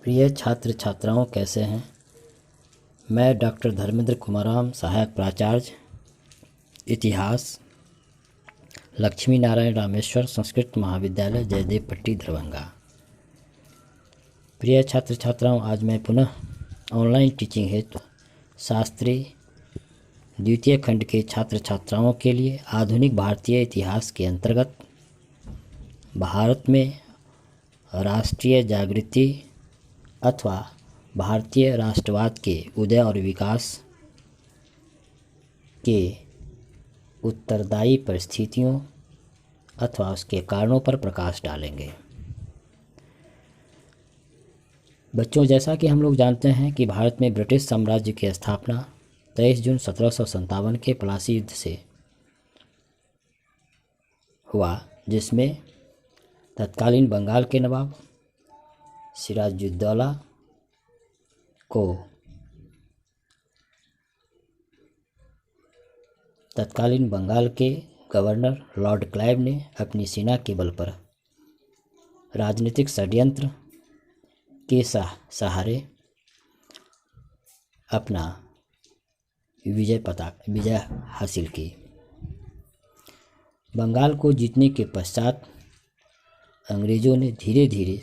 प्रिय छात्र छात्राओं, कैसे हैं। मैं डॉक्टर धर्मेंद्र कुमाराम, सहायक प्राचार्य इतिहास, लक्ष्मी नारायण रामेश्वर संस्कृत महाविद्यालय, जयदेव पट्टी, दरभंगा। प्रिय छात्र छात्राओं, आज मैं पुनः ऑनलाइन टीचिंग हेतु शास्त्री द्वितीय खंड के छात्र छात्राओं के लिए आधुनिक भारतीय इतिहास के अंतर्गत भारत में राष्ट्रीय जागृति अथवा भारतीय राष्ट्रवाद के उदय और विकास के उत्तरदायी परिस्थितियों अथवा उसके कारणों पर प्रकाश डालेंगे। बच्चों, जैसा कि हम लोग जानते हैं कि भारत में ब्रिटिश साम्राज्य की स्थापना 23 जून 1757 के प्लासी युद्ध से हुआ, जिसमें तत्कालीन बंगाल के नवाब सिराजुद्दौला को तत्कालीन बंगाल के गवर्नर लॉर्ड क्लाइव ने अपनी सेना के बल पर राजनीतिक षड्यंत्र के सहारे अपना विजय हासिल की। बंगाल को जीतने के पश्चात अंग्रेज़ों ने धीरे धीरे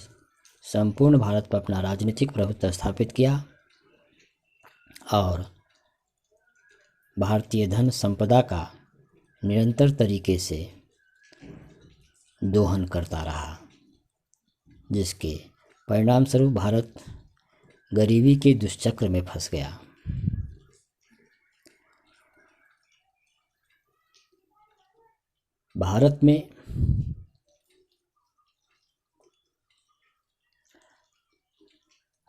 संपूर्ण भारत पर अपना राजनीतिक प्रभुत्व स्थापित किया और भारतीय धन संपदा का निरंतर तरीके से दोहन करता रहा, जिसके परिणाम स्वरूप भारत गरीबी के दुष्चक्र में फंस गया। भारत में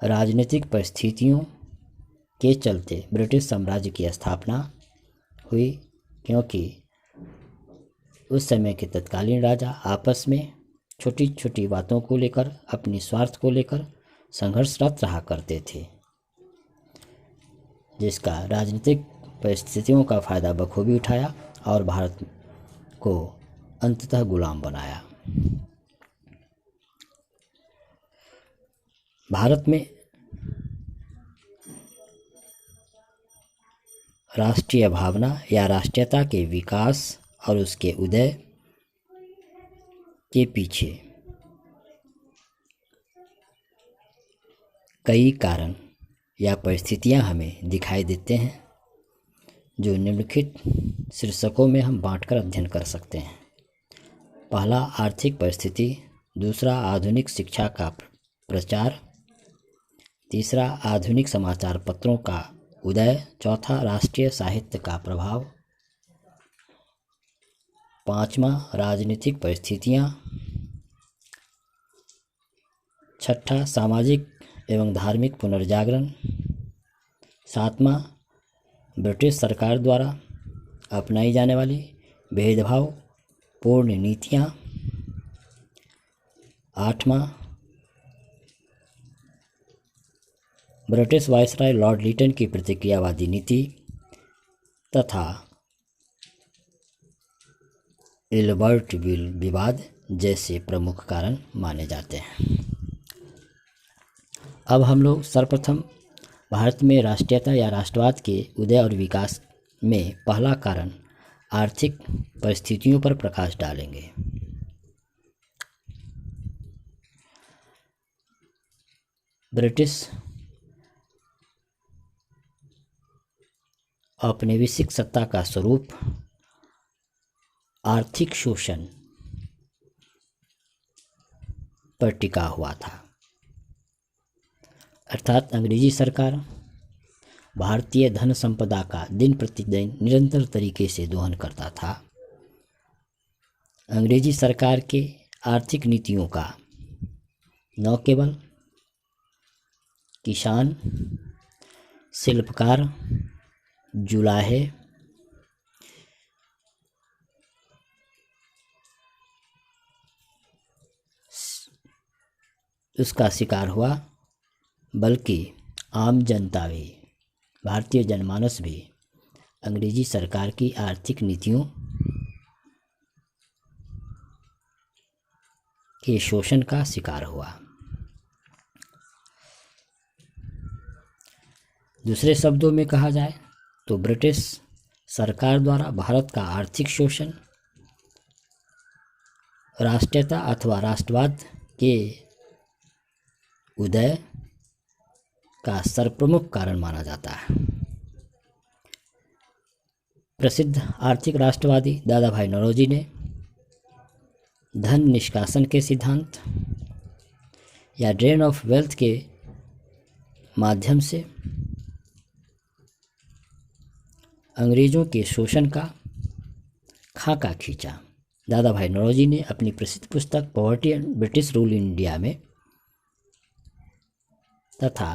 राजनीतिक परिस्थितियों के चलते ब्रिटिश साम्राज्य की स्थापना हुई, क्योंकि उस समय के तत्कालीन राजा आपस में छोटी छोटी बातों को लेकर, अपनी स्वार्थ को लेकर संघर्षरत रहा करते थे, जिसका राजनीतिक परिस्थितियों का फायदा बखूबी उठाया और भारत को अंततः गुलाम बनाया। भारत में राष्ट्रीय भावना या राष्ट्रीयता के विकास और उसके उदय के पीछे कई कारण या परिस्थितियां हमें दिखाई देते हैं, जो निम्नलिखित शीर्षकों में हम बांटकर अध्ययन कर सकते हैं। पहला, आर्थिक परिस्थिति। दूसरा, आधुनिक शिक्षा का प्रचार। तीसरा, आधुनिक समाचार पत्रों का उदय। चौथा, राष्ट्रीय साहित्य का प्रभाव। पांचवा, राजनीतिक परिस्थितियां। छठा, सामाजिक एवं धार्मिक पुनर्जागरण। सातवां, ब्रिटिश सरकार द्वारा अपनाई जाने वाली भेदभाव पूर्ण नीतियां। आठवां, ब्रिटिश वायसराय लॉर्ड लिटन की प्रतिक्रियावादी नीति तथा एल्बर्टविल विवाद जैसे प्रमुख कारण माने जाते हैं। अब हम लोग सर्वप्रथम भारत में राष्ट्रीयता या राष्ट्रवाद के उदय और विकास में पहला कारण आर्थिक परिस्थितियों पर प्रकाश डालेंगे। ब्रिटिश औपनिवेशिक सत्ता का स्वरूप आर्थिक शोषण पर टिका हुआ था, अर्थात अंग्रेजी सरकार भारतीय धन संपदा का दिन प्रतिदिन निरंतर तरीके से दोहन करता था। अंग्रेजी सरकार के आर्थिक नीतियों का न केवल किसान, शिल्पकार, जुलाहे, उसका शिकार हुआ, बल्कि आम जनता भी, भारतीय जनमानस भी अंग्रेजी सरकार की आर्थिक नीतियों के शोषण का शिकार हुआ। दूसरे शब्दों में कहा जाए तो ब्रिटिश सरकार द्वारा भारत का आर्थिक शोषण राष्ट्रीयता अथवा राष्ट्रवाद के उदय का सर्वप्रमुख कारण माना जाता है। प्रसिद्ध आर्थिक राष्ट्रवादी दादा भाई नौरोजी ने धन निष्कासन के सिद्धांत या ड्रेन ऑफ वेल्थ के माध्यम से अंग्रेजों के शोषण का खाका खींचा। दादा भाई नौरोजी ने अपनी प्रसिद्ध पुस्तक poverty and British rule in India में तथा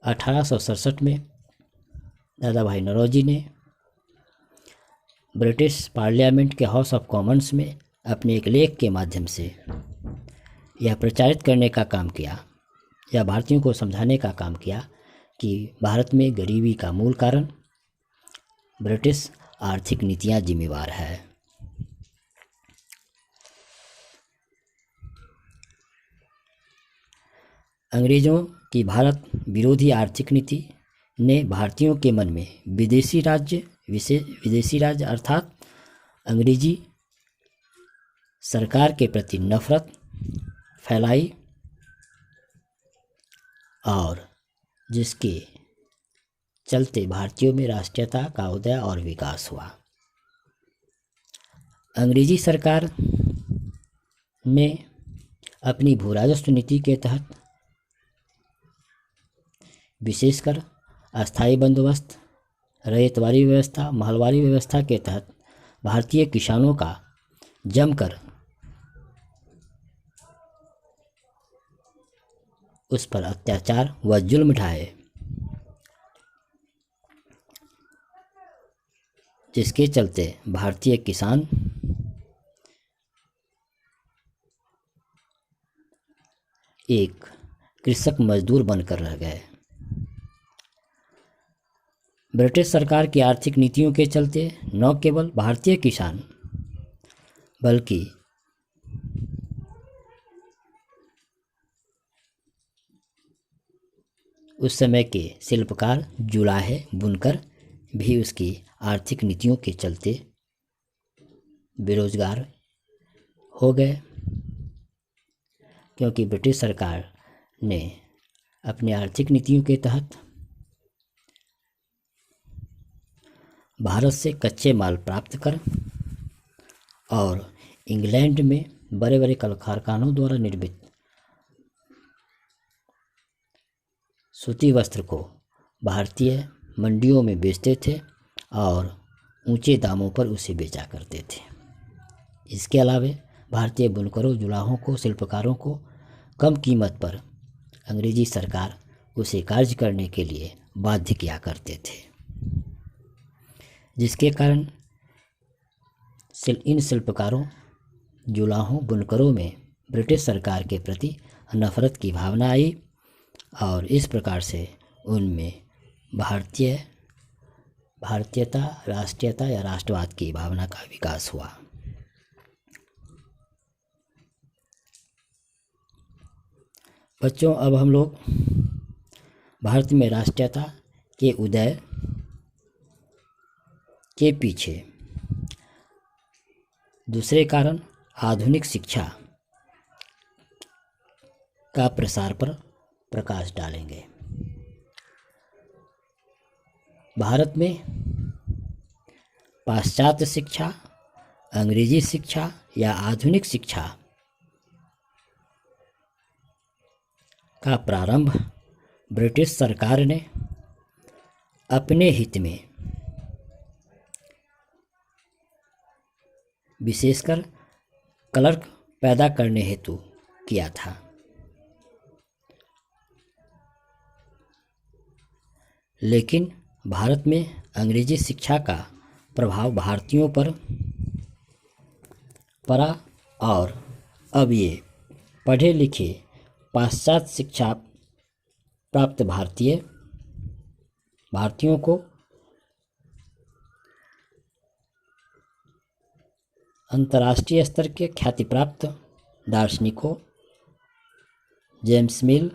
1867 में दादा भाई नौरोजी ने ब्रिटिश पार्लियामेंट के हाउस ऑफ कॉमन्स में अपने एक लेख के माध्यम से यह प्रचारित करने का काम किया या भारतीयों को समझाने का काम किया कि भारत में गरीबी का मूल कारण ब्रिटिश आर्थिक नीतियां जिम्मेवार है। अंग्रेज़ों की भारत विरोधी आर्थिक नीति ने भारतीयों के मन में विदेशी राज्य अर्थात अंग्रेजी सरकार के प्रति नफरत फैलाई और जिसके चलते भारतीयों में राष्ट्रीयता का उदय और विकास हुआ। अंग्रेजी सरकार ने अपनी भू राजस्व नीति के तहत विशेषकर अस्थायी बंदोबस्त, रैयतवारी व्यवस्था, महलवारी व्यवस्था के तहत भारतीय किसानों का जमकर उस पर अत्याचार व जुल्म ढाए, जिसके चलते भारतीय किसान एक कृषक मजदूर बनकर रह गए। ब्रिटिश सरकार की आर्थिक नीतियों के चलते न केवल भारतीय किसान बल्कि उस समय के शिल्पकार, जुलाहे, बुनकर भी उसकी आर्थिक नीतियों के चलते बेरोजगार हो गए, क्योंकि ब्रिटिश सरकार ने अपनी आर्थिक नीतियों के तहत भारत से कच्चे माल प्राप्त कर और इंग्लैंड में बड़े बड़े कल कारखानों द्वारा निर्मित सूती वस्त्र को भारतीय मंडियों में बेचते थे और ऊंचे दामों पर उसे बेचा करते थे। इसके अलावा भारतीय बुनकरों, जुलाहों को, शिल्पकारों को कम कीमत पर अंग्रेजी सरकार उसे कार्य करने के लिए बाध्य किया करते थे, जिसके कारण इन शिल्पकारों, जुलाहों, बुनकरों में ब्रिटिश सरकार के प्रति नफरत की भावना आई और इस प्रकार से उनमें भारतीयता, राष्ट्रीयता या राष्ट्रवाद की भावना का विकास हुआ। बच्चों, अब हम लोग भारत में राष्ट्रीयता के उदय के पीछे दूसरे कारण आधुनिक शिक्षा का प्रसार पर प्रकाश डालेंगे। भारत में पाश्चात्य शिक्षा, अंग्रेजी शिक्षा या आधुनिक शिक्षा का प्रारंभ ब्रिटिश सरकार ने अपने हित में विशेषकर क्लर्क पैदा करने हेतु किया था। लेकिन भारत में अंग्रेजी शिक्षा का प्रभाव भारतीयों पर पड़ा और अब ये पढ़े लिखे पाश्चात्य शिक्षा प्राप्त भारतीयों को अंतर्राष्ट्रीय स्तर के ख्याति प्राप्त दार्शनिकों James Mill,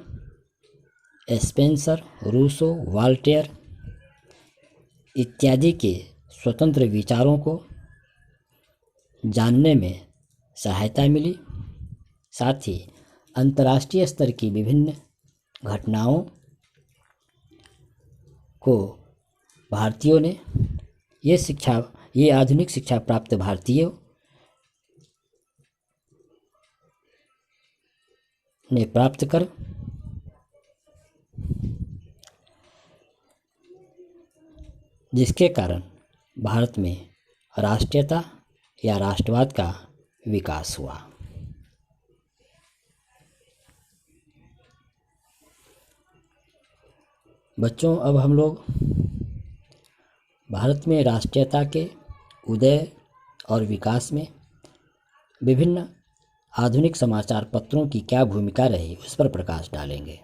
Spencer, Rousseau, Voltaire इत्यादि के स्वतंत्र विचारों को जानने में सहायता मिली। साथ ही अंतर्राष्ट्रीय स्तर की विभिन्न घटनाओं को भारतीयों ने ये आधुनिक शिक्षा प्राप्त भारतीयों ने प्राप्त कर जिसके कारण भारत में राष्ट्रीयता या राष्ट्रवाद का विकास हुआ। बच्चों, अब हम लोग भारत में राष्ट्रीयता के उदय और विकास में विभिन्न आधुनिक समाचार पत्रों की क्या भूमिका रही उस पर प्रकाश डालेंगे।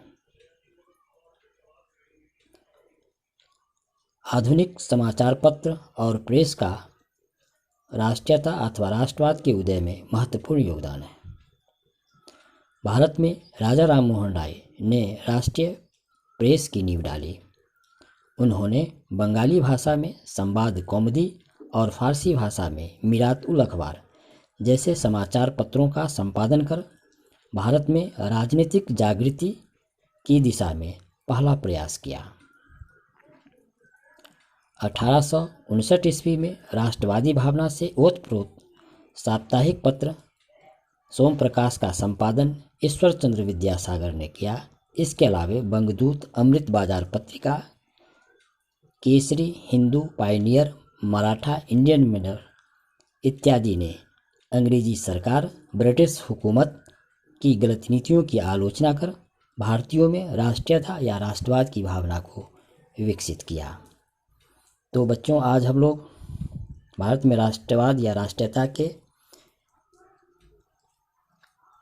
आधुनिक समाचार पत्र और प्रेस का राष्ट्रीयता अथवा राष्ट्रवाद के उदय में महत्वपूर्ण योगदान है। भारत में राजा राम मोहन राय ने राष्ट्रीय प्रेस की नींव डाली। उन्होंने बंगाली भाषा में संवाद कौमुदी और फारसी भाषा में मिरात उल अखबार जैसे समाचार पत्रों का संपादन कर भारत में राजनीतिक जागृति की दिशा में पहला प्रयास किया। 1859 ईस्वी में राष्ट्रवादी भावना से ओतप्रोत साप्ताहिक पत्र सोम प्रकाश का संपादन ईश्वर चंद्र विद्यासागर ने किया। इसके अलावा बंगदूत, अमृत बाजार पत्रिका, Kesari, Hindu, Pioneer, Maratha, Indian mirror इत्यादि ने अंग्रेजी सरकार, ब्रिटिश हुकूमत की गलत नीतियों की आलोचना कर भारतीयों में राष्ट्रीयता या राष्ट्रवाद की भावना को विकसित किया। तो बच्चों, आज हम लोग भारत में राष्ट्रवाद या राष्ट्रीयता के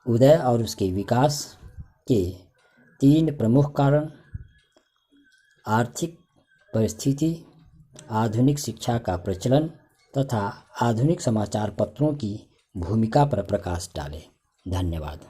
उदय और उसके विकास के 3 प्रमुख कारण, आर्थिक परिस्थिति, आधुनिक शिक्षा का प्रचलन तथा आधुनिक समाचार पत्रों की भूमिका पर प्रकाश डाले। धन्यवाद।